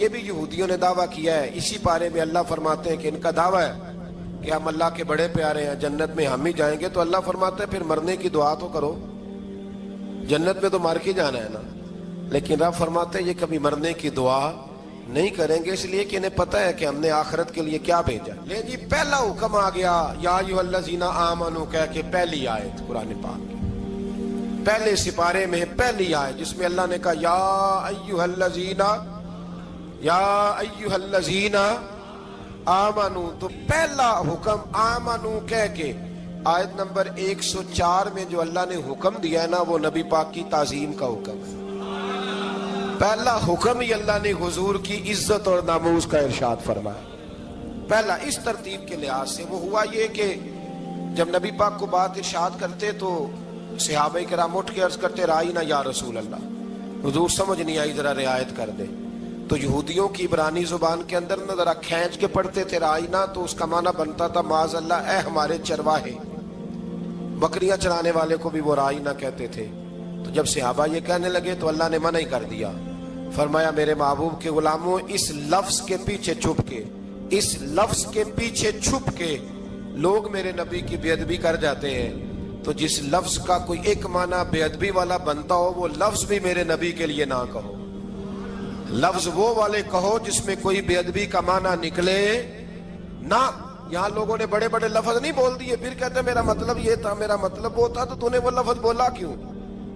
یہ بھی یہودیوں نے دعویٰ کیا ہے اسی پارے میں، اللہ فرماتے ہیں کہ ان کا دعویٰ ہے کہ ہم اللہ کے بڑے پیارے ہیں، جنت میں ہم ہی جائیں گے، تو اللہ فرماتا ہے پھر مرنے کی دعا تو کرو، جنت میں تو مر کے جانا ہے نا۔ لیکن رب فرماتے ہیں یہ کبھی مرنے کی دعا نہیں کریں گے، اس لیے کہ انہیں پتہ ہے کہ ہم نے آخرت کے لیے کیا بھیجا۔ لے جی پہلا حکم آ گیا یا ایھا الذین آمنوا کہہ کے، پہلی آیت قرآن پاک کی پہلے سپارے میں پہلی آیت جس میں اللہ نے کہا یا ایھا الذین آمنوا، تو پہلا حکم آمنوا کہہ کے آیت نمبر 104 میں جو اللہ نے حکم دیا ہے نا، وہ نبی پاک کی تعظیم کا حکم ہے۔ پہلا حکم ہی اللہ نے حضور کی عزت اور ناموس کا ارشاد فرمایا۔ پہلا اس ترتیب کے لحاظ سے وہ ہوا یہ کہ جب نبی پاک کو بات ارشاد کرتے تو صحابہ کرام اٹھ کے عرض کرتے رائینا یا رسول اللہ، حضور سمجھ نہیں آئی ذرا رعایت کر دے۔ تو یہودیوں کی عبرانی زبان کے اندر نہ ذرا کھینچ کے پڑھتے تھے رائینا، تو اس کا معنی بنتا تھا معاذ اللہ اے ہمارے چرواہے، بکریاں چرانے والے کو بھی وہ رائینا کہتے تھے۔ تو جب صحابہ یہ کہنے لگے تو اللہ نے منع ہی کر دیا، فرمایا میرے محبوب کے غلاموں اس لفظ کے پیچھے چھپ کے، اس لفظ کے پیچھے چھپ کے لوگ میرے نبی کی بے ادبی کر جاتے ہیں، تو جس لفظ کا کوئی ایک معنی بے ادبی والا بنتا ہو وہ لفظ بھی میرے نبی کے لیے نہ کہو، لفظ وہ والے کہو جس میں کوئی بے ادبی کا معنی نکلے نہ۔ یہاں لوگوں نے بڑے بڑے لفظ نہیں بول دیے، پھر کہتے میرا مطلب یہ تھا، میرا مطلب وہ تھا، تو تو نے وہ لفظ بولا کیوں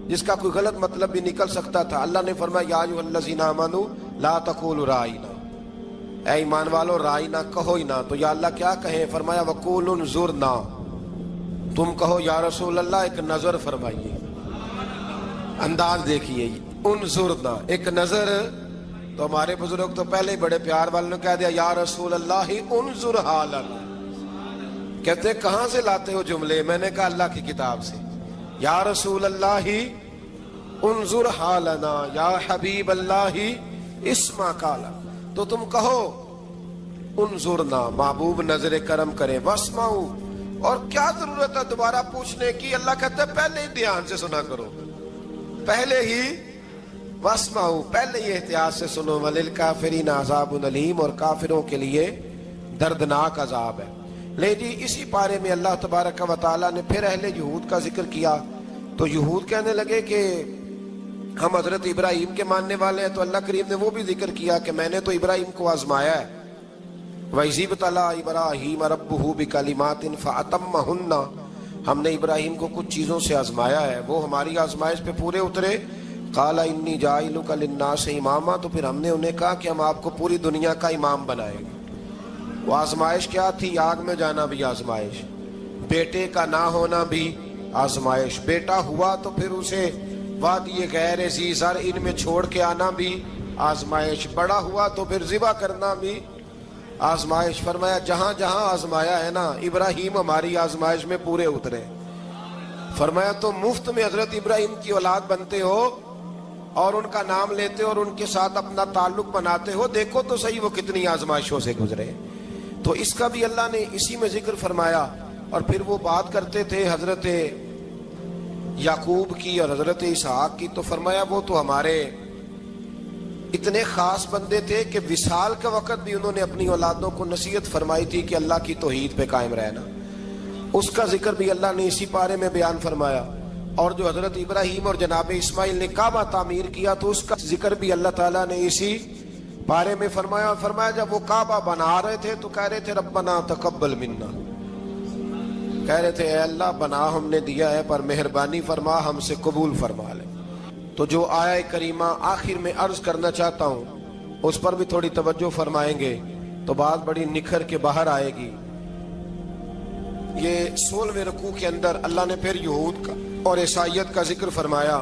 جس کا کوئی غلط مطلب بھی نکل سکتا تھا۔ اللہ نے فرمایا یا ایھا الذین آمنوا لا تقولوا رائینا، اے ایمان والو رائینا کہو ہی نہ۔ تو یا اللہ کیا کہیں؟ فرمایا وقولوا انظرنا، تم کہو یا رسول اللہ ایک نظر فرمائیے، انداز دیکھیے، انظرنا ایک نظر۔ تو ہمارے بزرگ تو پہلے ہی بڑے پیار والوں نے کہہ دیا یا رسول اللہ انظر حالنا، کہتے کہاں سے لاتے ہو جملے؟ میں نے کہا اللہ کی کتاب سے، یا رسول اللہ انظر حالنا یا حبیب اللہ اسمع قالا، تو تم کہو انظرنا محبوب نظر کرم کرے، واسمعوا، اور کیا ضرورت ہے دوبارہ پوچھنے کی؟ اللہ کہتا ہے پہلے ہی دھیان سے سنا کرو، پہلے ہی واسمعوا، پہلے ہی احتیاط سے سنو، وللکافرین عذاب علیم، اور کافروں کے لیے دردناک عذاب ہے۔ لے جی اسی پارے میں اللہ تبارک و تعالیٰ نے پھر اہل یہود کا ذکر کیا، تو یہود کہنے لگے کہ ہم حضرت ابراہیم کے ماننے والے ہیں، تو اللہ کریم نے وہ بھی ذکر کیا کہ میں نے تو ابراہیم کو آزمایا ہے، وَإِذِ ابْتَلَىٰ إِبْرَاهِيمَ رَبُّهُ بِكَلِمَاتٍ فَأَتَمَّهُنَّ، ہم نے ابراہیم کو کچھ چیزوں سے آزمایا ہے، وہ ہماری آزمائش پہ پورے اترے۔ قَالَ إِنِّي جَاعِلُكَ لِلنَّاسِ إِمَامًا، تو پھر ہم نے انہیں کہا کہ ہم آپ کو پوری دنیا کا امام بنائیں گے۔ وہ آزمائش کیا تھی؟ آگ میں جانا بھی آزمائش، بیٹے کا نہ ہونا بھی آزمائش، بیٹا ہوا تو پھر اسے وادی غیر ذی زرع میں چھوڑ کے آنا بھی آزمائش، بڑا ہوا تو پھر ذبح کرنا بھی آزمائش۔ فرمایا جہاں جہاں آزمایا ہے نا، ابراہیم ہماری آزمائش میں پورے اترے۔ فرمایا تو مفت میں حضرت ابراہیم کی اولاد بنتے ہو اور ان کا نام لیتے ہو اور ان کے ساتھ اپنا تعلق بناتے ہو، دیکھو تو صحیح وہ کتنی آزمائشوں سے گزرے۔ تو اس کا بھی اللہ نے اسی میں ذکر فرمایا۔ اور پھر وہ بات کرتے تھے حضرت یعقوب کی اور حضرت اسحاق کی، تو فرمایا وہ تو ہمارے اتنے خاص بندے تھے کہ وصال کے وقت بھی انہوں نے اپنی اولادوں کو نصیحت فرمائی تھی کہ اللہ کی توحید پہ قائم رہنا، اس کا ذکر بھی اللہ نے اسی پارے میں بیان فرمایا۔ اور جو حضرت ابراہیم اور جناب اسماعیل نے کعبہ تعمیر کیا تو اس کا ذکر بھی اللہ تعالیٰ نے اسی پارے میں فرمایا۔ اور فرمایا جب وہ کعبہ بنا رہے تھے تو کہہ رہے تھے ربنا تقبل منا، کہہ رہے تھے اے اللہ بنا ہم نے دیا ہے پر مہربانی فرما ہم سے قبول فرما لے۔ تو جو آیہ کریمہ آخر میں عرض کرنا چاہتا ہوں اس پر بھی تھوڑی توجہ فرمائیں گے تو بات بڑی نکھر کے باہر آئے گی۔ یہ 16ویں رکوع کے اندر اللہ نے پھر یہود کا اور عیسائیت کا ذکر فرمایا،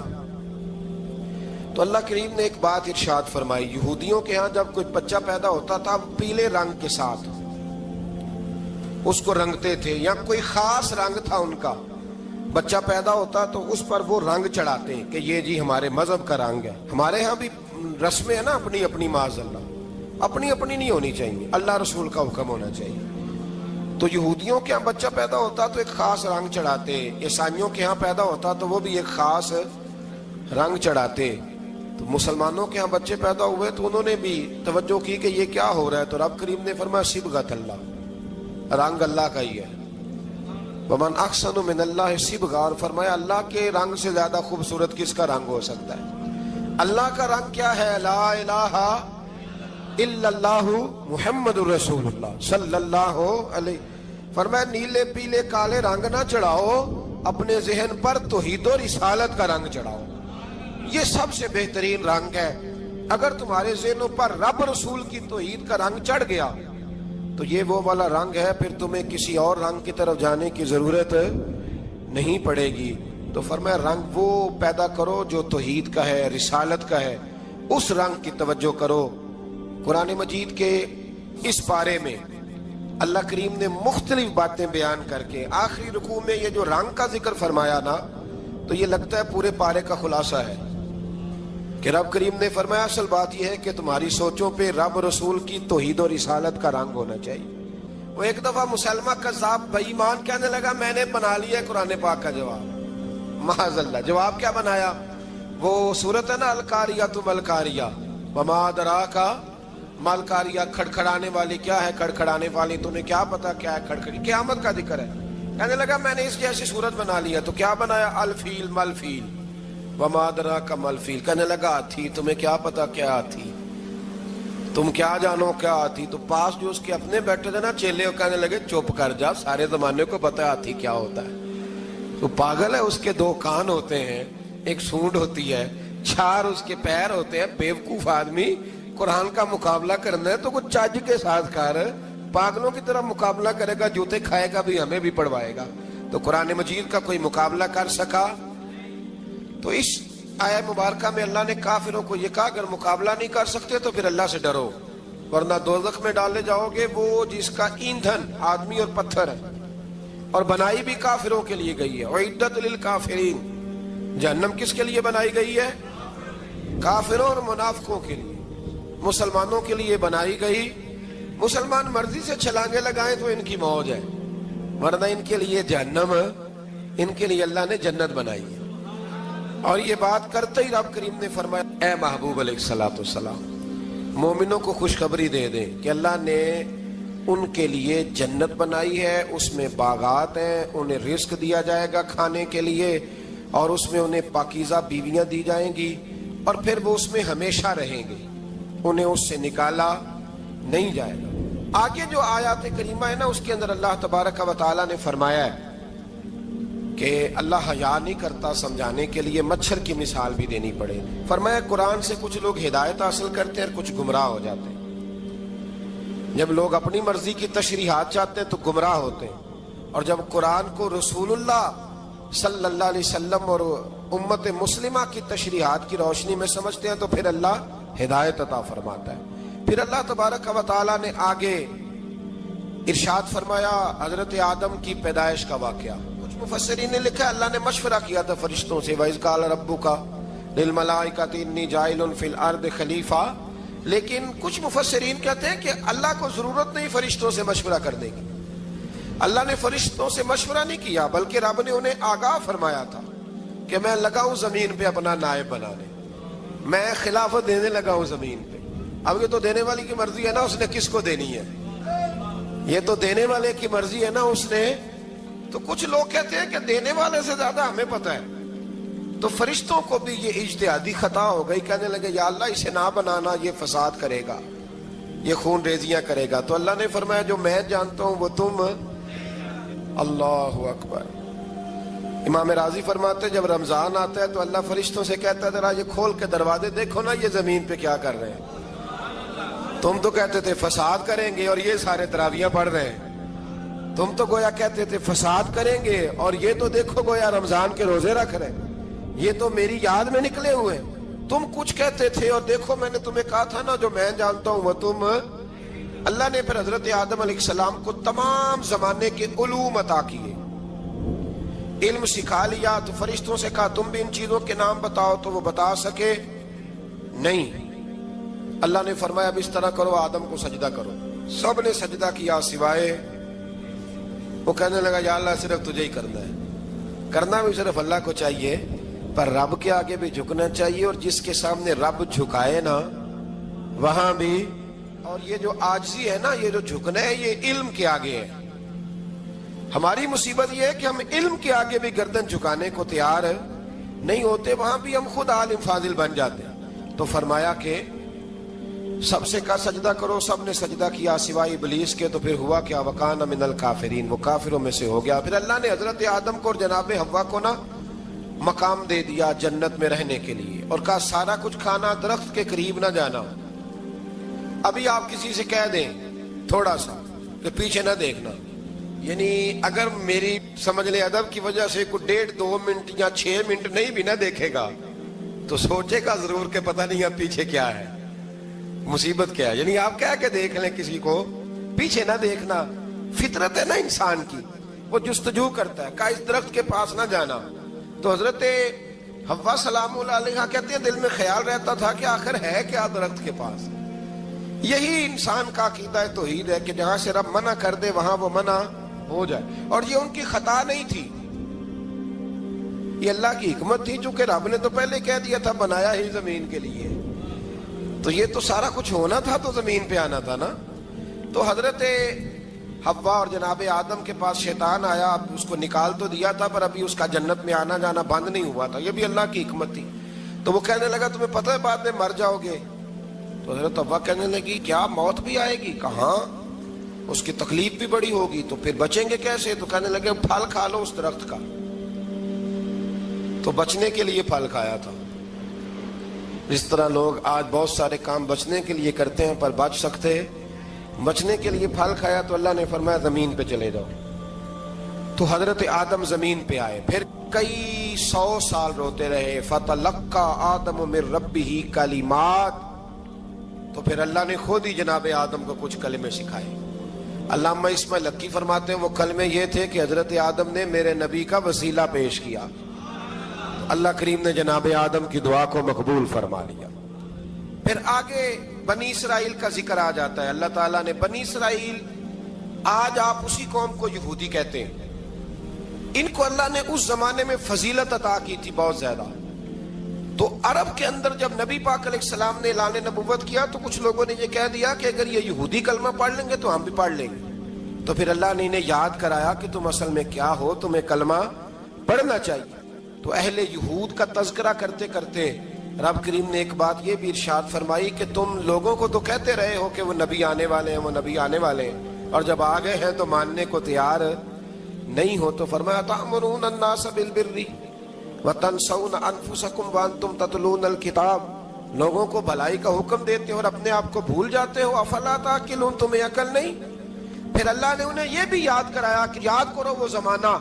تو اللہ کریم نے ایک بات ارشاد فرمائی، یہودیوں کے ہاں جب کوئی بچہ پیدا ہوتا تھا پیلے رنگ کے ساتھ اس کو رنگتے تھے، یا کوئی خاص رنگ تھا ان کا، بچہ پیدا ہوتا تو اس پر وہ رنگ چڑھاتے کہ یہ جی ہمارے مذہب کا رنگ ہے۔ ہمارے ہاں بھی رسمیں ہیں نا اپنی اپنی، معاذ اللہ اپنی اپنی نہیں ہونی چاہیے، اللہ رسول کا حکم ہونا چاہیے۔ تو یہودیوں کے ہاں بچہ پیدا ہوتا تو ایک خاص رنگ چڑھاتے، عیسائیوں کے ہاں پیدا ہوتا تو وہ بھی ایک خاص رنگ چڑھاتے۔ تو مسلمانوں کے ہاں بچے پیدا ہوئے تو انہوں نے بھی توجہ کی کہ یہ کیا ہو رہا ہے، تو رب کریم نے فرمایا صبغۃ اللہ، رنگ اللہ کا ہی ہے، ومن احسن من اللہ صبغہ، اور فرمایا اللہ کے رنگ سے زیادہ خوبصورت کس کا رنگ ہو سکتا ہے؟ اللہ کا رنگ کیا ہے؟ لا الہ الا اللہ محمد الرسول اللہ صلی اللہ علیہ، فرمایا نیلے پیلے کالے رنگ نہ چڑھاؤ، اپنے ذہن پر توحید و رسالت کا رنگ چڑھاؤ، یہ سب سے بہترین رنگ ہے۔ اگر تمہارے ذہنوں پر رب رسول کی توحید کا رنگ چڑھ گیا تو یہ وہ والا رنگ ہے، پھر تمہیں کسی اور رنگ کی طرف جانے کی ضرورت نہیں پڑے گی۔ تو فرمایا رنگ وہ پیدا کرو جو توحید کا ہے، رسالت کا ہے، اس رنگ کی توجہ کرو۔ قرآن مجید کے اس پارے میں اللہ کریم نے مختلف باتیں بیان کر کے آخری رکوع میں یہ جو رنگ کا ذکر فرمایا نا، تو یہ لگتا ہے پورے پارے کا خلاصہ ہے کہ رب کریم نے فرمایا اصل بات یہ ہے کہ تمہاری سوچوں پہ رب رسول کی توحید و رسالت کا رنگ ہونا چاہیے۔ وہ ایک دفعہ مسلمہ کذاب بے ایمان کہنے لگا میں نے بنا لیا ہے قرآن پاک کا جواب، معاذ اللہ۔ جواب کیا بنایا؟ وہ سورت ہے نا القاریہ تو ملکاریہ، وما ادراک مالکاریہ، کھڑکھڑانے والی کیا ہے؟ کھڑکھڑانے والی تمہیں کیا پتا کیا ہے کھڑکھڑی؟ قیامت کا ذکر ہے۔ کہنے لگا میں نے اس جیسی صورت بنا لی ہے، تو کیا بنایا؟ الفیل ملفیل، وما ادراک ملفیل۔ کہنے لگا ہاتھی، تمہیں کیا پتا کیا ہاتھی؟ تم کیا جانو کیا ہاتھی؟ تو پاس جو اس کے اپنے بیٹھے تھے نا چیلے، کہنے لگے چپ کر جا، سارے زمانے کو پتا ہے ہاتھی کیا ہوتا ہے۔ تو پاگل ہے، اس کے دو کان ہوتے ہیں، ایک سونڈ ہوتی ہے، چار اس کے پیر ہوتے ہیں۔ بیوقوف آدمی قرآن کا مقابلہ کرنا ہے تو کچھ چج کے ساتھ کر، پاگلوں کی طرح مقابلہ کرے گا، جوتے کھائے گا بھی، ہمیں بھی پڑھوائے گا۔ تو قرآن مجید کا کوئی مقابلہ کر سکا؟ تو اس آیہ مبارکہ میں اللہ نے کافروں کو یہ کہا اگر مقابلہ نہیں کر سکتے تو پھر اللہ سے ڈرو، ورنہ دوزخ میں ڈالے جاؤ گے، وہ جس کا ایندھن آدمی اور پتھر ہے، اور بنائی بھی کافروں کے لیے گئی ہے۔ اعدت للکافرین، جہنم کس کے لیے بنائی گئی ہے؟ کافروں اور منافقوں کے لیے۔ مسلمانوں کے لیے بنائی گئی، مسلمان مرضی سے چھلانگے لگائیں تو ان کی موج ہے، ورنہ ان کے لیے جہنم، ان کے لیے اللہ نے جنت بنائی ہے۔ اور یہ بات کرتے ہی رب کریم نے فرمایا اے محبوب علیہ السلام، مومنوں کو خوشخبری دے دیں کہ اللہ نے ان کے لیے جنت بنائی ہے، اس میں باغات ہیں، انہیں رزق دیا جائے گا کھانے کے لیے، اور اس میں انہیں پاکیزہ بیویاں دی جائیں گی، اور پھر وہ اس میں ہمیشہ رہیں گے، انہیں اس سے نکالا نہیں جائے گا۔ آگے جو آیات کریمہ ہے نا، اس کے اندر اللہ تبارک و تعالیٰ نے فرمایا ہے کہ اللہ حیا نہیں کرتا سمجھانے کے لیے، مچھر کی مثال بھی دینی پڑے۔ فرمایا قرآن سے کچھ لوگ ہدایت حاصل کرتے ہیں اور کچھ گمراہ ہو جاتے ہیں۔ جب لوگ اپنی مرضی کی تشریحات چاہتے ہیں تو گمراہ ہوتے ہیں، اور جب قرآن کو رسول اللہ صلی اللہ علیہ وسلم اور امت مسلمہ کی تشریحات کی روشنی میں سمجھتے ہیں تو پھر اللہ ہدایت عطا فرماتا ہے۔ پھر اللہ تبارک و تعالیٰ نے آگے ارشاد فرمایا حضرت آدم کی پیدائش کا واقعہ۔ کچھ مفسرین نے لکھا اللہ نے مشورہ کیا تھا فرشتوں سے، وَإِذْ قَالَ رَبُّكَ لِلْمَلَائِكَةِ إِنِّي جَاعِلٌ فِي الْأَرْضِ خَلِيفَةً، لیکن کچھ مفسرین کہتے ہیں کہ اللہ کو ضرورت نہیں فرشتوں سے مشورہ کرنے کی، اللہ نے فرشتوں سے مشورہ نہیں کیا، بلکہ رب نے انہیں آگاہ فرمایا تھا کہ میں لگا ہوں زمین پہ اپنا نائب بنانے، میں خلافت دینے لگا ہوں زمین پہ۔ اب یہ تو دینے والی کی مرضی ہے نا، اس نے کس کو دینی ہے، یہ تو دینے والے کی مرضی ہے نا اس نے۔ تو کچھ لوگ کہتے ہیں کہ دینے والے سے زیادہ ہمیں پتہ ہے، تو فرشتوں کو بھی یہ اجتہادی خطا ہو گئی، کہنے لگے یا اللہ اسے نہ بنانا، یہ فساد کرے گا، یہ خون ریزیاں کرے گا۔ تو اللہ نے فرمایا جو میں جانتا ہوں وہ تم، اللہ اکبر۔ امام راضی فرماتے جب رمضان آتا ہے تو اللہ فرشتوں سے کہتا ہے ذرا یہ کھول کے دروازے دیکھو نا یہ زمین پہ کیا کر رہے ہیں، تم تو کہتے تھے فساد کریں گے اور یہ سارے تراویحاں پڑھ رہے ہیں، تم تو گویا کہتے تھے فساد کریں گے اور یہ تو دیکھو گویا رمضان کے روزے رکھ رہے ہیں، یہ تو میری یاد میں نکلے ہوئے ہیں، تم کچھ کہتے تھے اور دیکھو میں نے تمہیں کہا تھا نا جو میں جانتا ہوں وہ تم۔ اللہ نے پھر حضرت آدم علیہ السلام کو تمام زمانے کے علوم عطا کیے، علم سکھا لیا۔ تو فرشتوں سے کہا تم بھی ان چیزوں کے نام بتاؤ، تو وہ بتا سکے نہیں۔ اللہ نے فرمایا اب اس طرح کرو آدم کو سجدہ کرو، سب نے سجدہ کیا سوائے، وہ کہنے لگا یا اللہ صرف تجھے ہی کرنا ہے، کرنا بھی صرف اللہ کو چاہیے، پر رب کے آگے بھی جھکنا چاہیے، اور جس کے سامنے رب جھکائے نا وہاں بھی۔ اور یہ جو عاجزی ہے نا، یہ جو جھکنا ہے، یہ علم کے آگے ہے۔ ہماری مصیبت یہ ہے کہ ہم علم کے آگے بھی گردن جھکانے کو تیار نہیں ہوتے، وہاں بھی ہم خود عالم فاضل بن جاتے ہیں۔ تو فرمایا کہ سب سے کا سجدہ کرو، سب نے سجدہ کیا سوائے ابلیس کے، تو پھر ہوا کیا؟ وکان من الکافرین، وہ کافروں میں سے ہو گیا۔ پھر اللہ نے حضرت آدم کو اور جناب حوا کو نا مقام دے دیا جنت میں رہنے کے لیے، اور کہا سارا کچھ کھانا، درخت کے قریب نہ جانا۔ ابھی آپ کسی سے کہہ دیں تھوڑا سا کہ پیچھے نہ دیکھنا، یعنی اگر میری سمجھ لیں ادب کی وجہ سے کوئی 1.5-2 منٹ یا 6 منٹ نہیں بھی نہ دیکھے گا تو سوچے گا ضرور کہ پتہ نہیں اب پیچھے کیا ہے، مصیبت کیا ہے۔ یعنی آپ کہہ کے دیکھ لیں کسی کو، پیچھے نہ دیکھنا، فطرت ہے نا انسان کی، وہ جستجو کرتا ہے، کہا اس درخت کے پاس نہ جانا۔ تو حضرت حوا سلام اللہ علیہ کہتے ہیں دل میں خیال رہتا تھا کہ آخر ہے کیا درخت کے پاس۔ یہی انسان کا عقیدہ توحید ہے کہ جہاں سے رب منع کر دے وہاں وہ منع ہو جائے، اور یہ ان کی خطا نہیں تھی، یہ اللہ کی حکمت تھی، چونکہ رب نے تو پہلے کہہ دیا تھا بنایا ہی زمین کے لیے، تو یہ تو سارا کچھ ہونا تھا تو زمین پہ آنا تھا نا۔ تو حضرت حوا اور جناب آدم کے پاس شیطان آیا، اب اس کو نکال تو دیا تھا پر ابھی اس کا جنت میں آنا جانا بند نہیں ہوا تھا، یہ بھی اللہ کی حکمت تھی۔ تو وہ کہنے لگا تمہیں پتہ ہے بعد میں مر جاؤ گے؟ تو حضرت حوا کہنے لگی کیا موت بھی آئے گی؟ کہاں، اس کی تکلیف بھی بڑی ہوگی، تو پھر بچیں گے کیسے؟ تو کہنے لگے پھل کھا لو اس درخت کا، تو بچنے کے لیے پھل کھایا تھا۔ اس طرح لوگ آج بہت سارے کام بچنے کے لیے کرتے ہیں پر بچ سکتے ہیں، بچنے کے لیے پھل کھایا تو اللہ نے فرمایا زمین پہ چلے جاؤ۔ تو حضرت آدم زمین پہ آئے، پھر کئی 100 سال روتے رہے، فَتَلَقَّى آدَمُ مِن رَبِّهِ کَلِمَاتٍ، تو پھر اللہ نے خود ہی جناب آدم کو کچھ کلمے سکھائے۔ علامہ اسماعیل حقی فرماتے ہیں وہ کلمے یہ تھے کہ حضرت آدم نے میرے نبی کا وسیلہ پیش کیا، اللہ کریم نے جناب آدم کی دعا کو مقبول فرما لیا۔ پھر آگے بنی اسرائیل کا ذکر آ جاتا ہے، اللہ تعالیٰ نے بنی اسرائیل، آج آپ اسی قوم کو یہودی کہتے ہیں، ان کو اللہ نے اس زمانے میں فضیلت عطا کی تھی بہت زیادہ۔ تو عرب کے اندر جب نبی پاک علیہ السلام نے اعلان نبوت کیا تو کچھ لوگوں نے یہ کہہ دیا کہ اگر یہ یہودی کلمہ پڑھ لیں گے تو ہم بھی پڑھ لیں گے۔ تو پھر اللہ نے انہیں یاد کرایا کہ تم اصل میں کیا ہو، تمہیں کلمہ پڑھنا چاہیے۔ تو اہل یہود کا تذکرہ کرتے کرتے رب کریم نے ایک بات یہ بھی ارشاد فرمائی کہ تم لوگوں کو تو کہتے رہے ہو کہ وہ نبی آنے والے ہیں، وہ نبی آنے والے ہیں، اور جب آ گئے ہیں تو ماننے کو تیار نہیں ہو۔ تو فرمایا تأمرون الناس بالبر وتنسون انفسکم وانتم تتلون الکتاب، لوگوں کو بھلائی کا حکم دیتے ہو اور اپنے آپ کو بھول جاتے ہو، افلا تعقلون، تمہیں عقل نہیں؟ پھر اللہ نے انہیں یہ بھی یاد کرایا کہ یاد کرو وہ زمانہ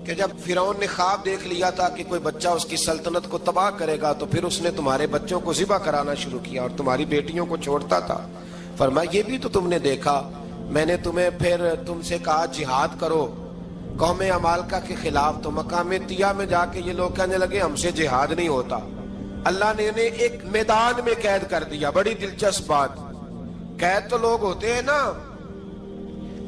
کہ جب فرعون نے خواب دیکھ لیا تھا کہ کوئی بچہ اس کی سلطنت کو تباہ کرے گا، تو پھر اس نے تمہارے بچوں کو ذبح کرانا شروع کیا اور تمہاری بیٹیوں کو چھوڑتا تھا۔ فرمایا یہ بھی تو تم نے دیکھا، میں نے تمہیں پھر تم سے کہا جہاد کرو قوم عمالقہ کے خلاف، تو مقام طیہ میں جا کے یہ لوگ کہنے لگے ہم سے جہاد نہیں ہوتا۔ اللہ نے انہیں ایک میدان میں قید کر دیا۔ بڑی دلچسپ بات، قید تو لوگ ہوتے ہیں نا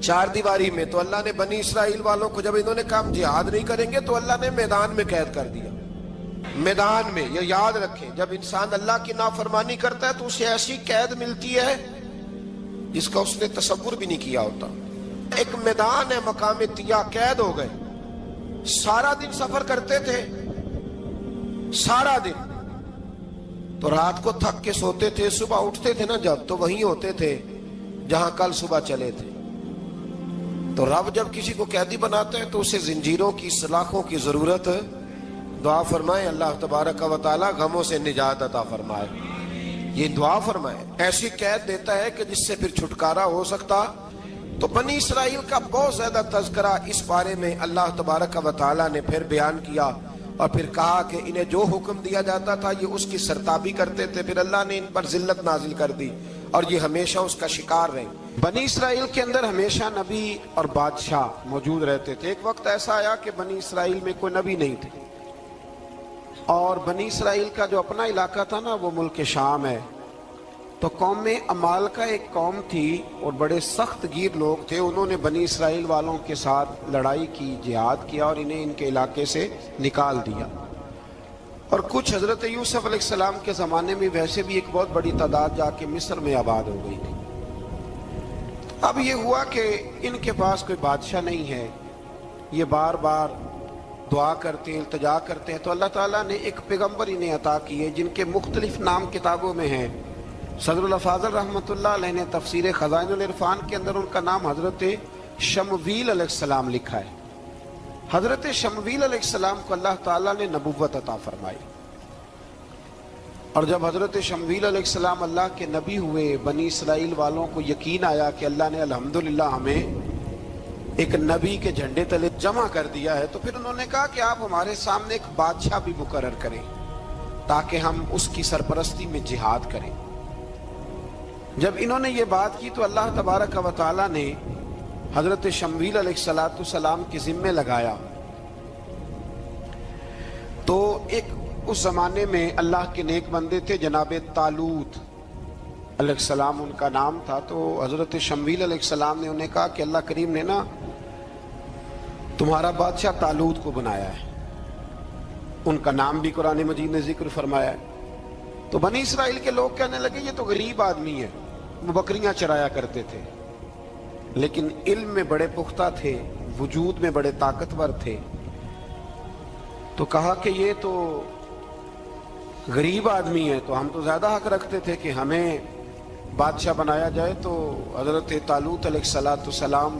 چار دیواری میں، تو اللہ نے بنی اسرائیل والوں کو جب انہوں نے کہا ہم جہاد نہیں کریں گے تو اللہ نے میدان میں قید کر دیا۔ میدان میں، یہ یاد رکھیں، جب انسان اللہ کی نافرمانی کرتا ہے تو اسے ایسی قید ملتی ہے جس کا اس نے تصور بھی نہیں کیا ہوتا۔ ایک میدان ہے مقام طیہ، قید ہو گئے، سارا دن سفر کرتے تھے، سارا دن، تو رات کو تھک کے سوتے تھے، صبح اٹھتے تھے نا جب، تو وہیں ہوتے تھے جہاں کل صبح چلے تھے۔ تو رب جب کسی کو قیدی بناتا ہے تو اسے زنجیروں کی، سلاخوں کی ضرورت، دعا فرمائے اللہ تبارک و تعالی غموں سے نجات عطا فرمائے، یہ دعا فرمائے، ایسی قید دیتا ہے کہ جس سے پھر چھٹکارا ہو سکتا۔ تو بنی اسرائیل کا بہت زیادہ تذکرہ اس بارے میں اللہ تبارک و تعالی نے پھر بیان کیا، اور پھر کہا کہ انہیں جو حکم دیا جاتا تھا یہ اس کی سرتابی کرتے تھے، پھر اللہ نے ان پر ذلت نازل کر دی اور یہ ہمیشہ اس کا شکار رہے۔ بنی اسرائیل کے اندر ہمیشہ نبی اور بادشاہ موجود رہتے تھے۔ ایک وقت ایسا آیا کہ بنی اسرائیل میں کوئی نبی نہیں تھے، اور بنی اسرائیل کا جو اپنا علاقہ تھا نا وہ ملک شام ہے، تو قوم عمالقہ ایک قوم تھی اور بڑے سخت گیر لوگ تھے، انہوں نے بنی اسرائیل والوں کے ساتھ لڑائی کی، جہاد کیا اور انہیں ان کے علاقے سے نکال دیا۔ اور کچھ حضرت یوسف علیہ السلام کے زمانے میں ویسے بھی ایک بہت بڑی تعداد جا کے مصر میں آباد ہو گئی تھی۔ اب یہ ہوا کہ ان کے پاس کوئی بادشاہ نہیں ہے، یہ بار بار دعا کرتے ہیں، التجا کرتے ہیں، تو اللہ تعالیٰ نے ایک پیغمبر انہیں عطا کیے جن کے مختلف نام کتابوں میں ہیں۔ صدر الافاضل رحمۃ اللہ علیہ نے تفسیر خزائن العرفان کے اندر ان کا نام حضرت شمویل علیہ السلام لکھا ہے۔ حضرت شمویل علیہ السلام کو اللہ تعالیٰ نے نبوت عطا فرمائی، اور جب حضرت شمویل علیہ السلام اللہ کے نبی ہوئے، بنی اسرائیل والوں کو یقین آیا کہ اللہ نے الحمدللہ ہمیں ایک نبی کے جھنڈے تلے جمع کر دیا ہے، تو پھر انہوں نے کہا کہ آپ ہمارے سامنے ایک بادشاہ بھی مقرر کریں تاکہ ہم اس کی سرپرستی میں جہاد کریں۔ جب انہوں نے یہ بات کی تو اللہ تبارک و تعالیٰ نے حضرت شمویل علیہ السلام کے ذمے لگایا۔ تو ایک اس زمانے میں اللہ کے نیک بندے تھے، جناب طالوت علیہ السلام ان کا نام تھا، تو حضرت شمویل علیہ السلام نے انہیں کہا کہ اللہ کریم نے نا تمہارا بادشاہ طالوت کو بنایا ہے، ان کا نام بھی قرآن مجید نے ذکر فرمایا ہے۔ تو بنی اسرائیل کے لوگ کہنے لگے یہ تو غریب آدمی ہے، وہ بکریاں چرایا کرتے تھے، لیکن علم میں بڑے پختہ تھے، وجود میں بڑے طاقتور تھے، تو کہا کہ یہ تو غریب آدمی ہے، تو ہم تو زیادہ حق رکھتے تھے کہ ہمیں بادشاہ بنایا جائے۔ تو حضرت طالوت علیہ السلام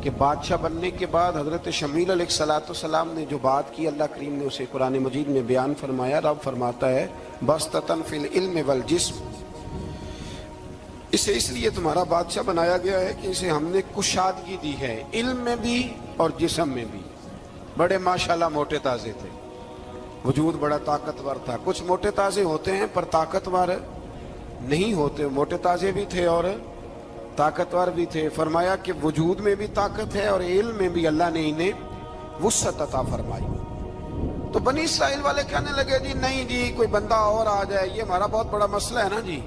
کے بادشاہ بننے کے بعد حضرت شمویل علیہ السلام نے جو بات کی، اللہ کریم نے اسے قرآن مجید میں بیان فرمایا۔ رب فرماتا ہے بسطۃ فی العلم والجسم، اسے اس لیے تمہارا بادشاہ بنایا گیا ہے کہ اسے ہم نے کشادگی دی ہے، علم میں بھی اور جسم میں بھی۔ بڑے ماشاءاللہ موٹے تازے تھے، وجود بڑا طاقتور تھا۔ کچھ موٹے تازے ہوتے ہیں پر طاقتور نہیں ہوتے، موٹے تازے بھی تھے اور طاقتور بھی تھے۔ فرمایا کہ وجود میں بھی طاقت ہے اور علم میں بھی اللہ نے انہیں وسعت عطا فرمائی۔ تو بنی اسرائیل والے کہنے لگے جی نہیں جی کوئی بندہ اور آ جائے، یہ ہمارا بہت بڑا مسئلہ ہے نا جی،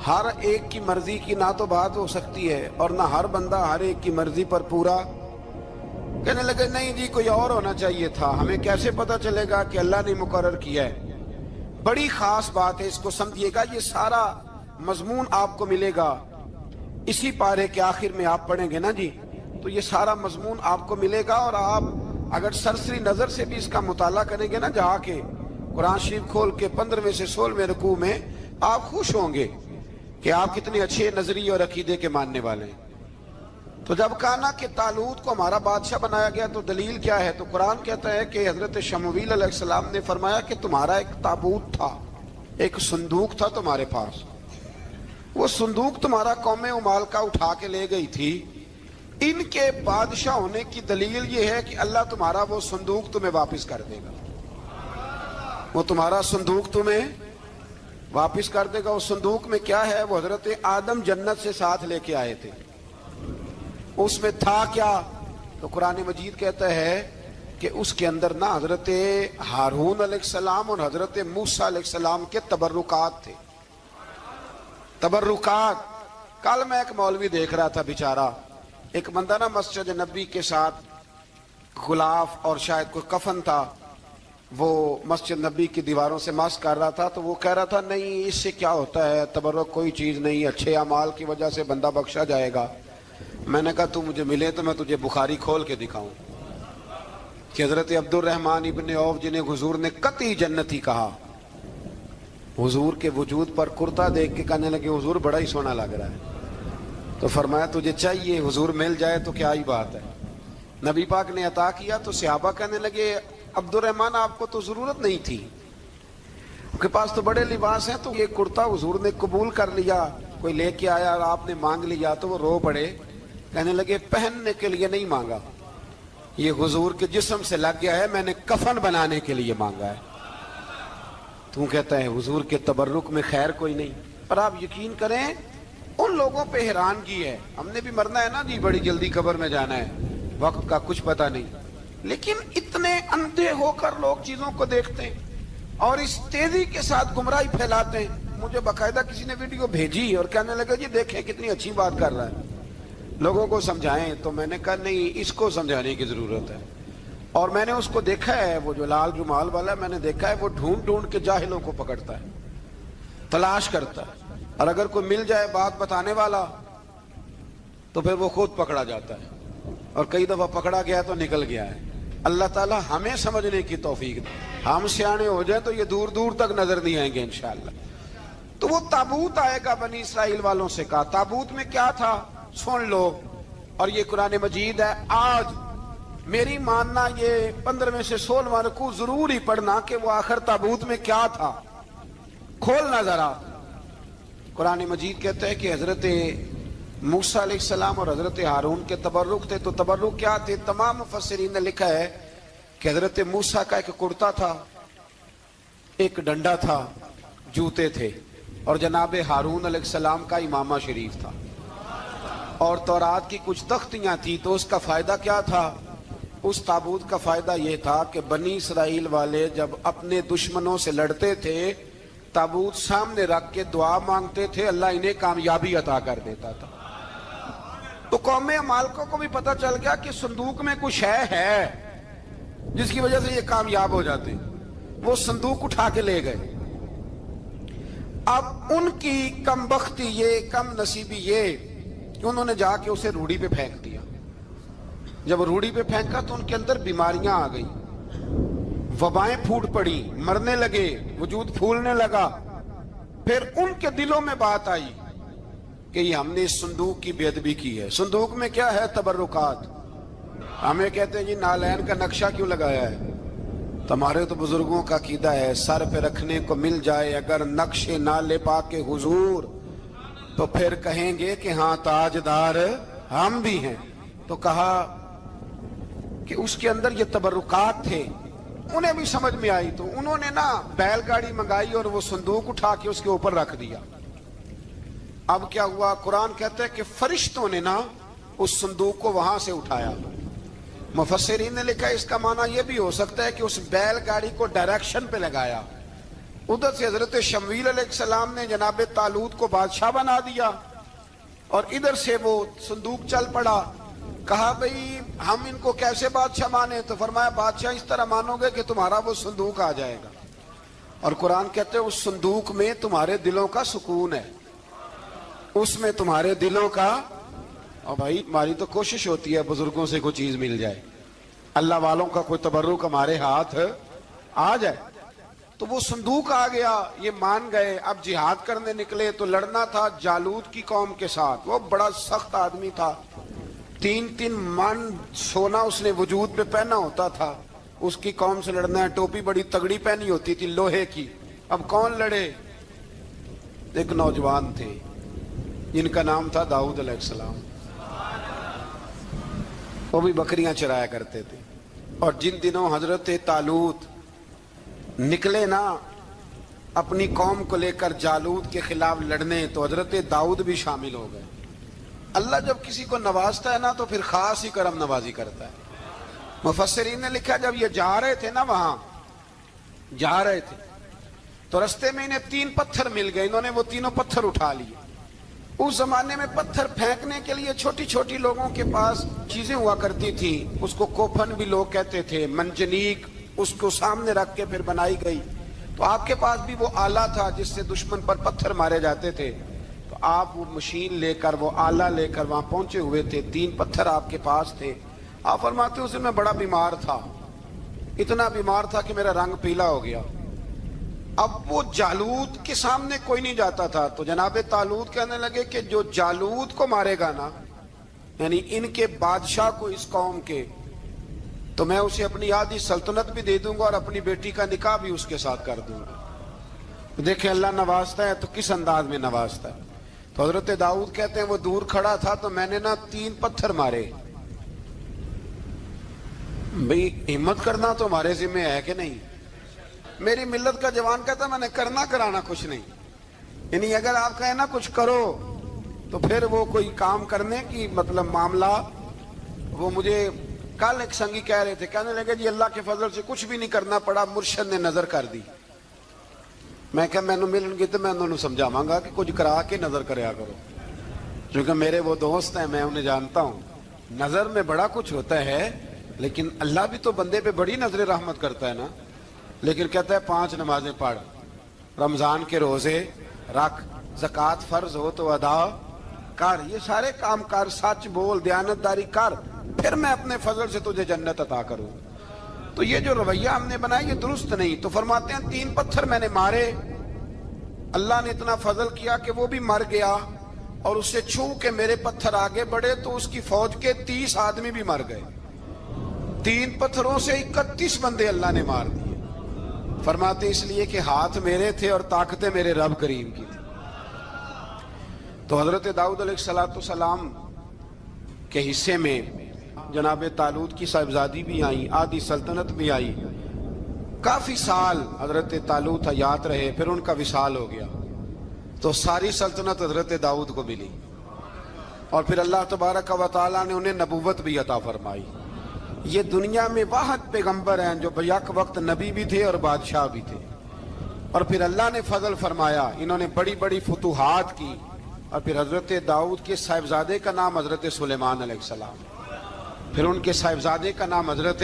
ہر ایک کی مرضی کی نہ تو بات ہو سکتی ہے اور نہ ہر بندہ ہر ایک کی مرضی پر پورا۔ کہنے لگے نہیں جی کوئی اور ہونا چاہیے تھا، ہمیں کیسے پتہ چلے گا کہ اللہ نے مقرر کیا ہے؟ بڑی خاص بات ہے، اس کو سمجھیے گا، یہ سارا مضمون آپ کو ملے گا اسی پارے کے آخر میں، آپ پڑھیں گے نا جی تو یہ سارا مضمون آپ کو ملے گا، اور آپ اگر سرسری نظر سے بھی اس کا مطالعہ کریں گے نا، جا کے قرآن شریف کھول کے 15ویں سے 16ویں رکوع میں، آپ خوش ہوں گے کہ آپ کتنے اچھے نظریے اور عقیدے کے ماننے والے ہیں۔ تو جب کہا نا کہ طالوت کو ہمارا بادشاہ بنایا گیا تو دلیل کیا ہے، تو قرآن کہتا ہے کہ حضرت شمویل علیہ السلام نے فرمایا کہ تمہارا ایک تابوت تھا، ایک صندوق تھا تمہارے پاس، وہ صندوق تمہارا قوم مالکہ اٹھا کے لے گئی تھی، ان کے بادشاہ ہونے کی دلیل یہ ہے کہ اللہ تمہارا وہ صندوق تمہیں واپس کر دے گا، وہ تمہارا صندوق تمہیں واپس کر دے گا۔ اس صندوق میں کیا ہے؟ وہ حضرت آدم جنت سے ساتھ لے کے آئے تھے، اس میں تھا کیا؟ تو قرآن مجید کہتا ہے کہ اس کے اندر نا حضرت ہارون علیہ السلام اور حضرت موسیٰ علیہ السلام کے تبرکات تھے، تبرکات۔ کل میں ایک مولوی دیکھ رہا تھا بیچارہ، ایک بندہ نا مسجد نبی کے ساتھ غلاف اور شاید کوئی کفن تھا، وہ مسجد نبی کی دیواروں سے مس کر رہا تھا، تو وہ کہہ رہا تھا نہیں اس سے کیا ہوتا ہے، تبرک کوئی چیز نہیں، اچھے اعمال کی وجہ سے بندہ بخشا جائے گا۔ میں نے کہا تو مجھے ملے تو میں تجھے بخاری کھول کے دکھاؤں کہ حضرت عبد الرحمن ابن عوف جنہیں حضور نے قطعی جنتی کہا، حضور کے وجود پر کرتا دیکھ کے کہنے لگے حضور بڑا ہی سونا لگ رہا ہے، تو فرمایا تجھے چاہیے حضور مل جائے تو کیا ہی بات ہے۔ نبی پاک نے عطا کیا تو صحابہ کہنے لگے عبد الرحمن آپ کو تو ضرورت نہیں تھی، آپ کے پاس تو بڑے لباس ہیں، تو یہ کرتا حضور نے قبول کر لیا، کوئی لے کے آیا اور آپ نے مانگ لیا، تو وہ رو پڑے، کہنے لگے پہننے کے لیے نہیں مانگا، یہ حضور کے جسم سے لگ گیا ہے، میں نے کفن بنانے کے لیے مانگا ہے۔ تو کہتا ہے حضور کے تبرک میں خیر کوئی نہیں۔ اور آپ یقین کریں ان لوگوں پہ حیرانگی ہے، ہم نے بھی مرنا ہے نا جی، بڑی جلدی قبر میں جانا ہے، وقت کا کچھ پتہ نہیں، لیکن اتنے اندھے ہو کر لوگ چیزوں کو دیکھتے ہیں اور اس تیزی کے ساتھ گمراہی پھیلاتے ہیں۔ مجھے باقاعدہ کسی نے ویڈیو بھیجی اور کہنے لگا جی دیکھیں کتنی اچھی بات کر رہا ہے، لوگوں کو سمجھائیں، تو میں نے کہا نہیں اس کو سمجھانے کی ضرورت ہے، اور میں نے اس کو دیکھا ہے, وہ جو لال رومال والا, میں نے دیکھا ہے وہ ڈھونڈ ڈھونڈ کے جاہلوں کو پکڑتا ہے, تلاش کرتا ہے, اور اگر کوئی مل جائے بات بتانے والا تو پھر وہ خود پکڑا جاتا ہے, اور کئی دفعہ پکڑا گیا تو نکل گیا ہے. اللہ تعالیٰ ہمیں سمجھنے کی توفیق دے, ہم سیانے ہو جائیں تو یہ دور دور تک نظر نہیں آئیں گے انشاءاللہ. تو وہ تابوت آئے گا, بنی اسرائیل والوں سے کہا تابوت میں کیا تھا سن لو, اور یہ قرآن مجید ہے. آج میری ماننا یہ 15 میں سے 16واں رکوع ضرور ہی پڑھنا کہ وہ آخر تابوت میں کیا تھا, کھولنا ذرا. قرآن مجید کہتا ہے کہ حضرت موسیٰ علیہ السلام اور حضرت ہارون کے تبرک تھے. تو تبرک کیا تھے؟ تمام مفسرین نے لکھا ہے کہ حضرت موسیٰ کا ایک کرتا تھا, ایک ڈنڈا تھا, جوتے تھے, اور جناب ہارون علیہ السلام کا امامہ شریف تھا, اور تورات کی کچھ تختیاں تھی. تو اس کا فائدہ کیا تھا؟ اس تابوت کا فائدہ یہ تھا کہ بنی اسرائیل والے جب اپنے دشمنوں سے لڑتے تھے تابوت سامنے رکھ کے دعا مانگتے تھے, اللہ انہیں کامیابی عطا کر دیتا تھا. تو قوم عمالقہ کو بھی پتا چل گیا کہ صندوق میں کچھ ہے جس کی وجہ سے یہ کامیاب ہو جاتے. وہ صندوق اٹھا کے لے گئے. اب ان کی کم بختی یہ, کم نصیبی یہ کہ انہوں نے جا کے اسے روڑی پہ پھینک دیا. جب روڑی پہ پھینکا تو ان کے اندر بیماریاں آ گئی, وبائیں پھوٹ پڑی, مرنے لگے, وجود پھولنے لگا. پھر ان کے دلوں میں بات آئی کہ یہ ہم نے اس صندوق کی بے ادبی کی ہے. صندوق میں کیا ہے؟ تبرکات. ہمیں کہتے ہیں جی نالین کا نقشہ کیوں لگایا ہے؟ تمہارے تو بزرگوں کا عقیدہ ہے سر پہ رکھنے کو مل جائے اگر نقش نہ لے پا کے حضور تو پھر کہیں گے کہ ہاں تاجدار ہم بھی ہیں. تو کہا کہ اس کے اندر یہ تبرکات تھے. انہیں بھی سمجھ میں آئی تو انہوں نے نا بیل گاڑی منگائی اور وہ صندوق اٹھا کے اس کے اوپر رکھ دیا. اب کیا ہوا؟ قرآن کہتا ہے کہ فرشتوں نے نا اس صندوق کو وہاں سے اٹھایا. مفسرین نے لکھا اس کا معنی یہ بھی ہو سکتا ہے کہ اس بیل گاڑی کو ڈائریکشن پہ لگایا. ادھر سے حضرت شمویل علیہ السلام نے جناب طالوت کو بادشاہ بنا دیا, اور ادھر سے وہ صندوق چل پڑا. کہا بھئی ہم ان کو کیسے بادشاہ مانے؟ تو فرمایا بادشاہ اس طرح مانو گے کہ تمہارا وہ صندوق آ جائے گا. اور قرآن کہتے ہیں اس صندوق میں تمہارے دلوں کا سکون ہے, اس میں تمہارے دلوں کا. اور بھائی ہماری تو کوشش ہوتی ہے بزرگوں سے کوئی چیز مل جائے, اللہ والوں کا کوئی تبرک ہمارے ہاتھ آ جائے. تو وہ صندوق آ گیا, یہ مان گئے. اب جہاد کرنے نکلے تو لڑنا تھا جالوت کی قوم کے ساتھ. وہ بڑا سخت آدمی تھا, 3 من سونا اس نے وجود پہ پہنا ہوتا تھا. اس کی قوم سے لڑنا ہے, ٹوپی بڑی تگڑی پہنی ہوتی تھی لوہے کی. اب کون لڑے؟ ایک نوجوان تھے جن کا نام تھا داؤد علیہ السلام. وہ بھی بکریاں چرایا کرتے تھے. اور جن دنوں حضرت طالوت نکلے نا اپنی قوم کو لے کر جالوت کے خلاف لڑنے, تو حضرت داؤد بھی شامل ہو گئے. اللہ جب کسی کو نوازتا ہے نا تو پھر خاص ہی کرم نوازی کرتا ہے. مفسرین نے لکھا جب یہ جا رہے تھے نا, وہاں جا رہے تھے تو رستے میں انہیں 3 پتھر مل گئے. انہوں نے وہ تینوں پتھر اٹھا لیے. اس زمانے میں پتھر پھینکنے کے لیے چھوٹی چھوٹی لوگوں کے پاس چیزیں ہوا کرتی تھی. اس کو کوپھن بھی لوگ کہتے تھے, منجنیک, اس کو سامنے رکھ کے پھر بنائی گئی. تو آپ کے پاس بھی وہ آلہ تھا جس سے دشمن پر پتھر مارے جاتے تھے. تو آپ وہ مشین لے کر, وہ آلہ لے کر وہاں پہنچے ہوئے تھے. 3 پتھر آپ کے پاس تھے. آپ فرماتے اس دن میں بڑا بیمار تھا, اتنا بیمار تھا کہ میرا رنگ پیلا ہو گیا. اب وہ جالوت کے سامنے کوئی نہیں جاتا تھا. تو جناب طالوت کہنے لگے کہ جو جالوت کو مارے گا نا, یعنی ان کے بادشاہ کو اس قوم کے, تو میں اسے اپنی آدھی سلطنت بھی دے دوں گا اور اپنی بیٹی کا نکاح بھی اس کے ساتھ کر دوں گا. دیکھیں اللہ نوازتا ہے تو کس انداز میں نوازتا ہے. تو حضرت داؤد کہتے ہیں وہ دور کھڑا تھا تو میں نے نا 3 پتھر مارے. بھئی ہمت کرنا تو ہمارے ذمہ ہے کہ نہیں؟ میری ملت کا جوان کہتا ہے میں نے کرنا کرانا کچھ نہیں. یعنی اگر آپ کہیں نا کچھ کرو تو پھر وہ کوئی کام کرنے کی مطلب معاملہ. وہ مجھے کل ایک سنگی کہہ رہے تھے, کہنے لگے جی اللہ کے فضل سے کچھ بھی نہیں کرنا پڑا, مرشد نے نظر کر دی. میں کہا میں ملن گی تو میں انہوں نے سمجھاواں گا کہ کچھ کرا کے نظر کریا کرو, کیونکہ میرے وہ دوست ہیں, میں انہیں جانتا ہوں. نظر میں بڑا کچھ ہوتا ہے, لیکن اللہ بھی تو بندے پہ بڑی نظر رحمت کرتا ہے نا. لیکن کہتا ہے 5 نمازیں پڑھ, رمضان کے روزے رکھ, زکوٰۃ فرض ہو تو ادا کر, یہ سارے کام کر, سچ بول, دیانتداری کر, پھر میں اپنے فضل سے تجھے جنت عطا کروں. تو یہ جو رویہ ہم نے بنایا یہ درست نہیں. تو فرماتے ہیں 3 پتھر میں نے مارے, اللہ نے اتنا فضل کیا کہ وہ بھی مر گیا, اور اس سے چھو کے میرے پتھر آگے بڑھے تو اس کی فوج کے 30 آدمی بھی مر گئے. 3 پتھروں سے 31 بندے اللہ نے مار دیے. فرماتے اس لیے کہ ہاتھ میرے تھے اور طاقتیں میرے رب کریم کی تھی. تو حضرت داؤد علیہ السلام کے حصے میں جناب طالوت کی صاحبزادی بھی آئی, آدھی سلطنت بھی آئی. کافی سال حضرت طالوت حیات رہے, پھر ان کا وصال ہو گیا. تو ساری سلطنت حضرت داؤد کو ملی, اور پھر اللہ تبارک و تعالیٰ نے انہیں نبوت بھی عطا فرمائی. یہ دنیا میں واحد پیغمبر ہیں جو بیک وقت نبی بھی تھے اور بادشاہ بھی تھے. اور پھر اللہ نے فضل فرمایا, انہوں نے بڑی بڑی فتوحات کی. اور پھر حضرت داؤد کے صاحبزادے کا نام حضرت سلیمان علیہ السلام, پھر ان کے صاحبزادے کا نام حضرت.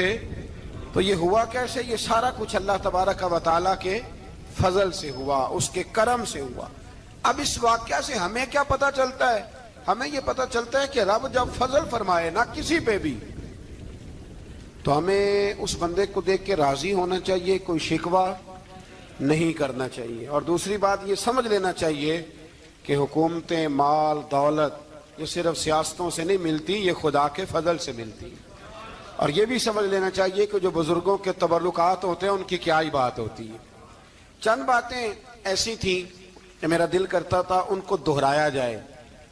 تو یہ ہوا کیسے؟ یہ سارا کچھ اللہ تبارک و تعالیٰ کے فضل سے ہوا, اس کے کرم سے ہوا. اب اس واقعہ سے ہمیں کیا پتہ چلتا ہے؟ ہمیں یہ پتہ چلتا ہے کہ رب جب فضل فرمائے نہ کسی پہ بھی, تو ہمیں اس بندے کو دیکھ کے راضی ہونا چاہیے, کوئی شکوہ نہیں کرنا چاہیے. اور دوسری بات یہ سمجھ لینا چاہیے کہ حکومتیں, مال, دولت یہ صرف سیاستوں سے نہیں ملتی, یہ خدا کے فضل سے ملتی. اور یہ بھی سمجھ لینا چاہیے کہ جو بزرگوں کے تبرکات ہوتے ہیں ان کی کیا ہی بات ہوتی ہے. چند باتیں ایسی تھیں کہ میرا دل کرتا تھا ان کو دہرایا جائے,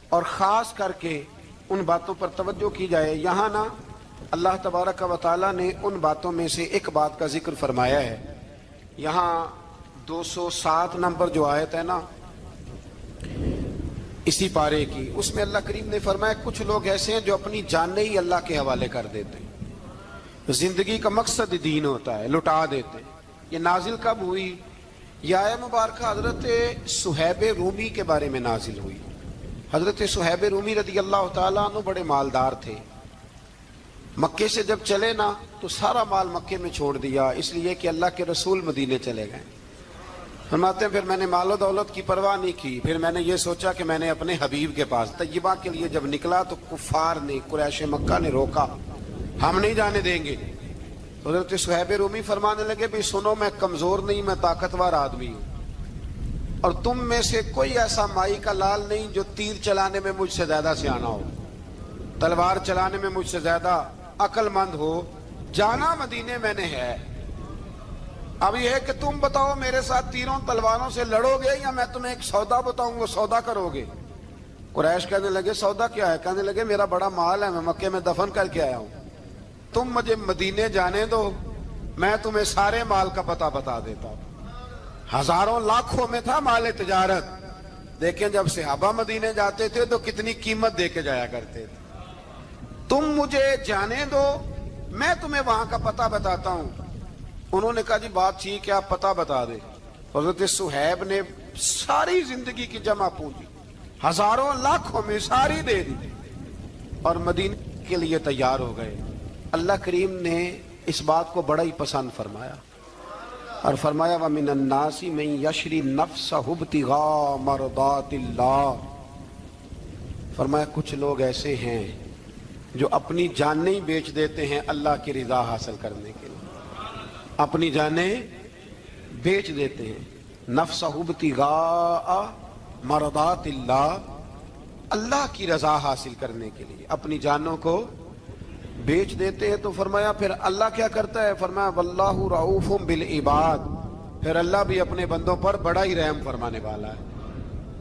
اور خاص کر کے ان باتوں پر توجہ کی جائے. یہاں نا اللہ تبارک و تعالیٰ نے ان باتوں میں سے ایک بات کا ذکر فرمایا ہے. یہاں 207 نمبر جو آیت ہے نا اسی پارے کی, اس میں اللہ کریم نے فرمایا کچھ لوگ ایسے ہیں جو اپنی جانیں ہی اللہ کے حوالے کر دیتے ہیں. زندگی کا مقصد دین ہوتا ہے, لٹا دیتے ہیں. یہ نازل کب ہوئی؟ یہ آیت مبارکہ حضرت صہیب رومی کے بارے میں نازل ہوئی. حضرت صہیب رومی رضی اللہ تعالیٰ عنہ بڑے مالدار تھے. مکے سے جب چلے نا تو سارا مال مکے میں چھوڑ دیا, اس لیے کہ اللہ کے رسول مدینے چلے گئے. فرماتے ہیں پھر میں نے مال و دولت کی پرواہ نہیں کی, پھر میں نے یہ سوچا کہ میں نے اپنے حبیب کے پاس طیبہ کے لیے جب نکلا تو کفار نے, قریش مکہ نے روکا, ہم نہیں جانے دیں گے. حضرت صہیب رومی فرمانے لگے بھی سنو, میں کمزور نہیں, میں طاقتور آدمی ہوں, اور تم میں سے کوئی ایسا مائی کا لال نہیں جو تیر چلانے میں مجھ سے زیادہ سیانا ہو, تلوار چلانے میں مجھ سے زیادہ عقل مند ہو. جانا مدینے میں نے ہے. اب یہ ہے کہ تم بتاؤ میرے ساتھ تیروں تلواروں سے لڑو گے یا میں تمہیں ایک سودا بتاؤں گا, سودا کرو گے؟ قریش کہنے لگے سودا کیا ہے؟ کہنے لگے میرا بڑا مال ہے, میں مکے میں دفن کر کے آیا ہوں, تم مجھے مدینے جانے دو, میں تمہیں سارے مال کا پتہ بتا دیتا ہوں. ہزاروں لاکھوں میں تھا مال تجارت. دیکھیں جب صحابہ مدینے جاتے تھے تو کتنی قیمت دے کے جایا کرتے تھے. تم مجھے جانے دو, میں تمہیں وہاں کا پتہ بتاتا ہوں. انہوں نے کہا جی بات ٹھیک ہے, آپ پتہ بتا دیں. حضرت صہیب نے ساری زندگی کی جمع پونجی ہزاروں لاکھوں میں ساری دے دی اور مدینے کے لیے تیار ہو گئے. اللہ کریم نے اس بات کو بڑا ہی پسند فرمایا اور فرمایا وَمِنَ النَّاسِ مَن يَشْرِي نَفْسَهُ ابْتِغَاءَ مَرْضَاتِ اللَّهِ. فرمایا کچھ لوگ ایسے ہیں جو اپنی جانیں ہی بیچ دیتے ہیں اللہ کی رضا حاصل کرنے کے لیے, اپنی جانیں بیچ دیتے ہیں. نَفْسَهُ ابْتِغَاءَ مَرْضَاتِ اللَّهِ, اللہ کی رضا حاصل کرنے کے لیے اپنی جانوں کو بیچ دیتے ہیں. تو فرمایا پھر اللہ کیا کرتا ہے؟ فرمایا واللہ رؤوف بالعباد, پھر اللہ بھی اپنے بندوں پر بڑا ہی رحم فرمانے والا ہے.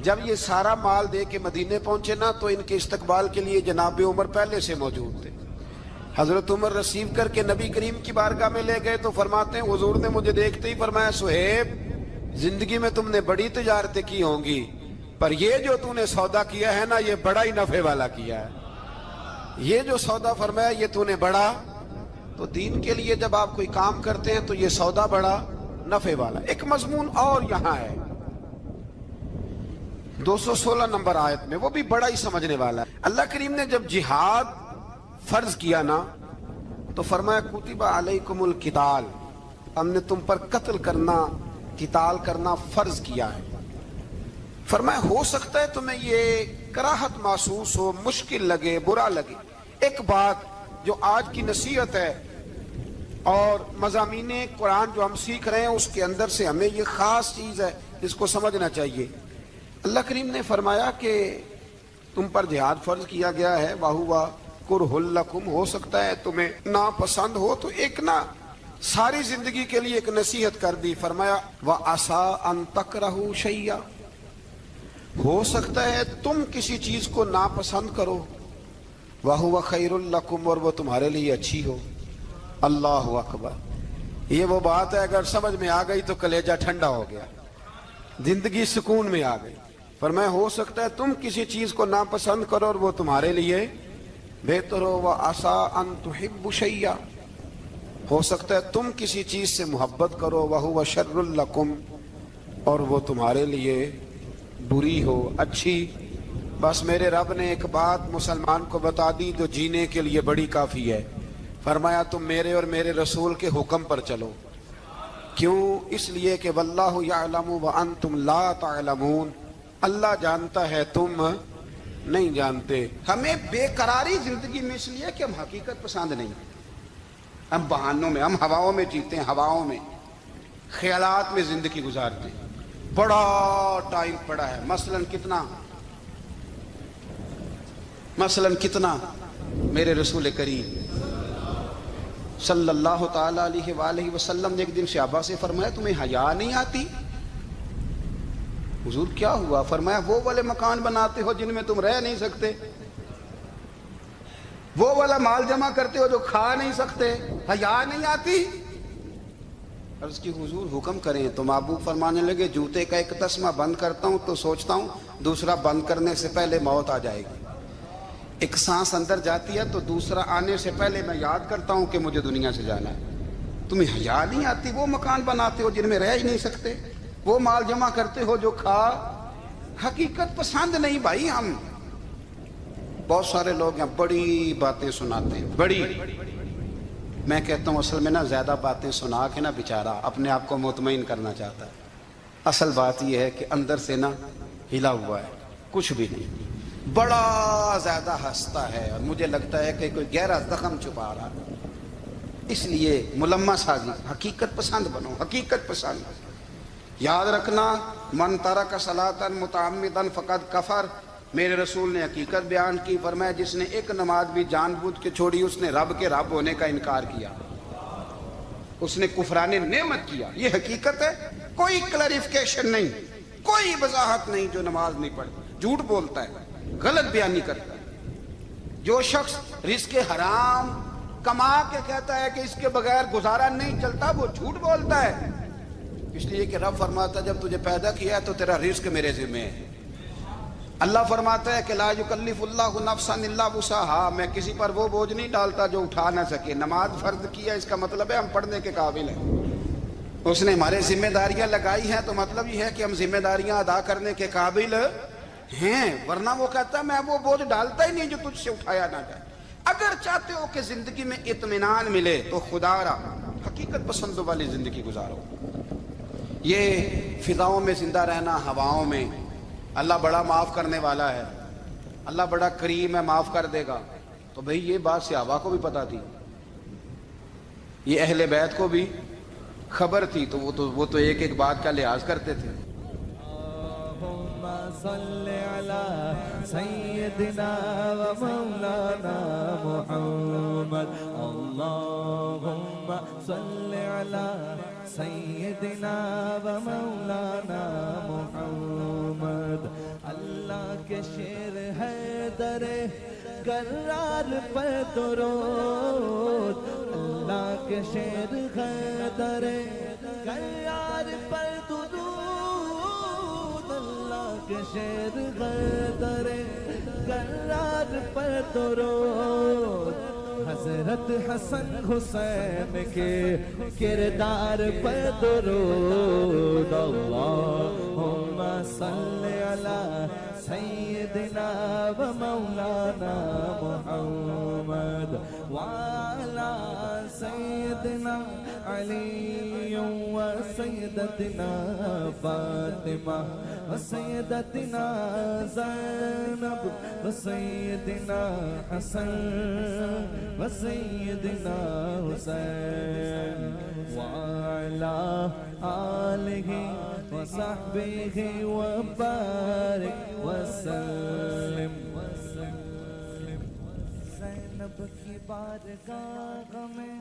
جب یہ سارا مال دے کے مدینے پہنچے نا تو ان کے استقبال کے لیے جناب عمر پہلے سے موجود تھے. حضرت عمر ریسیو کر کے نبی کریم کی بارگاہ میں لے گئے تو فرماتے ہیں حضور نے مجھے دیکھتے ہی فرمایا صہیب زندگی میں تم نے بڑی تجارتیں کی ہوں گی, پر یہ جو تم نے سودا کیا ہے نا یہ بڑا ہی نفع والا کیا ہے. یہ جو سودا فرمایا یہ تو نے بڑا. تو دین کے لیے جب آپ کوئی کام کرتے ہیں تو یہ سودا بڑا نفع والا. ایک مضمون اور یہاں ہے 216 نمبر آیت میں, وہ بھی بڑا ہی سمجھنے والا ہے. اللہ کریم نے جب جہاد فرض کیا نا تو فرمایا کتب علیکم القتال، ہم نے تم پر قتل کرنا، قتال کرنا فرض کیا ہے۔ فرمایا ہو سکتا ہے تمہیں یہ کراہت محسوس ہو، مشکل لگے، برا لگے۔ ایک بات جو آج کی نصیحت ہے اور مضامین قرآن جو ہم سیکھ رہے ہیں اس کے اندر سے ہمیں یہ خاص چیز ہے جس کو سمجھنا چاہیے۔ اللہ کریم نے فرمایا کہ تم پر جہاد فرض کیا گیا ہے، وَهُوَ كُرْهٌ لَكُمْ، ہو سکتا ہے تمہیں ناپسند ہو، تو ایک نہ ساری زندگی کے لیے ایک نصیحت کر دی۔ فرمایا وَعَسَىٰ أَن تَكْرَهُوا شَيْئًا، ہو سکتا ہے تم کسی چیز کو ناپسند کرو، وَهُوَ خَيْرٌ لَكُمْ، اور وہ تمہارے لیے اچھی ہو۔ اللہ اکبر، یہ وہ بات ہے اگر سمجھ میں آ گئی تو کلیجہ ٹھنڈا ہو گیا، زندگی سکون میں آ گئی۔ فرمایا ہو سکتا ہے تم کسی چیز کو ناپسند کرو اور وہ تمہارے لیے بہتر ہو۔ وَعَسَىٰ أَن تُحِبُّوا شَيْئًا، ہو سکتا ہے تم کسی چیز سے محبت کرو، وَهُوَ شَرٌّ لَكُمْ، اور وہ تمہارے لیے بری ہو، اچھی۔ بس میرے رب نے ایک بات مسلمان کو بتا دی جو جینے کے لیے بڑی کافی ہے۔ فرمایا تم میرے اور میرے رسول کے حکم پر چلو۔ کیوں؟ اس لیے کہ واللہ یعلم وانتم لا تعلمون، اللہ جانتا ہے تم نہیں جانتے۔ ہمیں بے قراری زندگی میں اس لیے کہ ہم حقیقت پسند نہیں، ہم بہانوں میں، ہم ہواؤں میں جیتے ہیں، ہواؤں میں، خیالات میں زندگی گزارتے ہیں۔ بڑا ٹائم پڑا ہے، مثلاً کتنا میرے رسول کریم صلی اللہ تعالی علیہ وآلہ وسلم نے ایک دن صحابہ سے فرمایا تمہیں حیا نہیں آتی؟ حضور کیا ہوا؟ فرمایا وہ والے مکان بناتے ہو جن میں تم رہ نہیں سکتے، وہ والا مال جمع کرتے ہو جو کھا نہیں سکتے، حیا نہیں آتی؟ عرض کی حضور حکم کریں تو محبوب فرمانے لگے جوتے کا ایک تسمہ بند کرتا ہوں تو سوچتا ہوں دوسرا بند کرنے سے پہلے موت آ جائے گی، ایک سانس اندر جاتی ہے تو دوسرا آنے سے پہلے میں یاد کرتا ہوں کہ مجھے دنیا سے جانا ہے۔ تمہیں حیا نہیں آتی؟ وہ مکان بناتے ہو جن میں رہ ہی نہیں سکتے، وہ مال جمع کرتے ہو جو کھا، حقیقت پسند نہیں بھائی۔ ہم بہت سارے لوگ ہیں بڑی باتیں سناتے ہیں، بڑی، میں کہتا ہوں اصل میں نا زیادہ باتیں سنا کے نا بیچارہ اپنے آپ کو مطمئن کرنا چاہتا ہے، اصل بات یہ ہے کہ اندر سے نا ہلا ہوا ہے، کچھ بھی نہیں، بڑا زیادہ ہنستا ہے اور مجھے لگتا ہے کہ کوئی گہرا زخم چھپا رہا ہے۔ اس لیے ملمہ سازی، حقیقت پسند بنو، حقیقت پسند۔ یاد رکھنا من ترک صلاۃ متعمدا فقد کفر، میرے رسول نے حقیقت بیان کی، فرمایا جس نے ایک نماز بھی جان بوجھ کے چھوڑی اس نے رب کے رب ہونے کا انکار کیا، اس نے کفران نعمت کیا۔ یہ حقیقت ہے، کوئی کلیریفیکیشن نہیں، کوئی وضاحت نہیں۔ جو نماز نہیں پڑھتا جھوٹ بولتا ہے، غلط بیانی کرتا ہے۔ جو شخص رزق حرام کما کے کہتا ہے کہ اس کے بغیر گزارا نہیں چلتا، وہ جھوٹ بولتا ہے۔ اس لیے کہ رب فرماتا ہے جب تجھے پیدا کیا ہے تو تیرا رزق میرے ذمہ ہے۔ اللہ فرماتا ہے کہ لا یکلف اللہ نفسا الا وسعہا، میں کسی پر وہ بوجھ نہیں ڈالتا جو اٹھا نہ سکے۔ نماز فرض کیا اس کا مطلب ہے ہم پڑھنے کے قابل ہیں، اس نے ہمارے ذمہ داریاں لگائی ہیں تو مطلب یہ ہے کہ ہم ذمہ داریاں ادا کرنے کے قابل ہیں، ورنہ وہ کہتا ہے میں وہ بوجھ ڈالتا ہی نہیں جو تجھ سے اٹھایا نہ جائے۔ اگر چاہتے ہو کہ زندگی میں اطمینان ملے تو خدا را حقیقت پسندوں والی زندگی گزارو۔ یہ فضاؤں میں زندہ رہنا، ہواؤں میں، اللہ بڑا معاف کرنے والا ہے، اللہ بڑا کریم ہے، معاف کر دے گا، تو بھئی یہ بات صحابہ کو بھی پتا تھی، یہ اہل بیت کو بھی خبر تھی، تو وہ تو ایک ایک بات کا لحاظ کرتے تھے۔ اللہم صلی علی سیدنا و مولانا محمد، اللہم صلی علی سیدنا و مولانا محمد۔ اللہ کے شیر حیدر کرار پر درود، اللہ کے شیر حیدر کرار پر درود، اللہ کے شیر حیدر کرار پر درود، حضرت حسن حسین کے کردار پر درود، اللہم صلی علی سیدنا و مولانا محمد وعلی سیدنا علی و سیدتنا فاطمہ و سیدتنا زینب و سیدنا حسن و سیدنا حسین وعلا آلہ وصحبہ وبارک وسلم زینب کی بارگاہ میں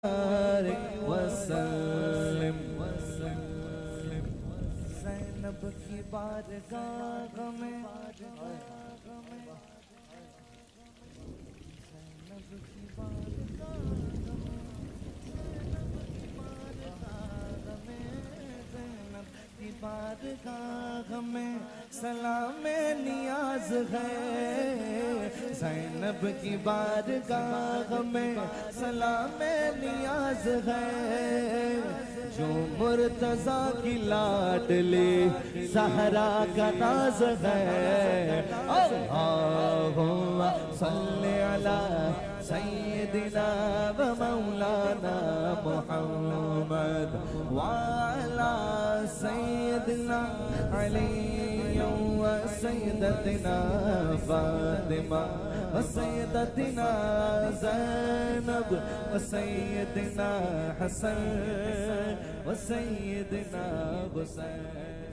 بارک وسلم زینب کی بارگاہ میں بارگاہ میں سلام نیاز ہے زینب کی بارگاہ میں سلام نیاز ہے جو مرتضیٰ کی لاڈلی زہرا کا ناز ہے اللہم صلی علی سیدنا و مولانا محمد وعلا سیدنا علی و سیدتنا فاطمہ و سیدتنا زینب و سیدنا حسن و سیدنا حسین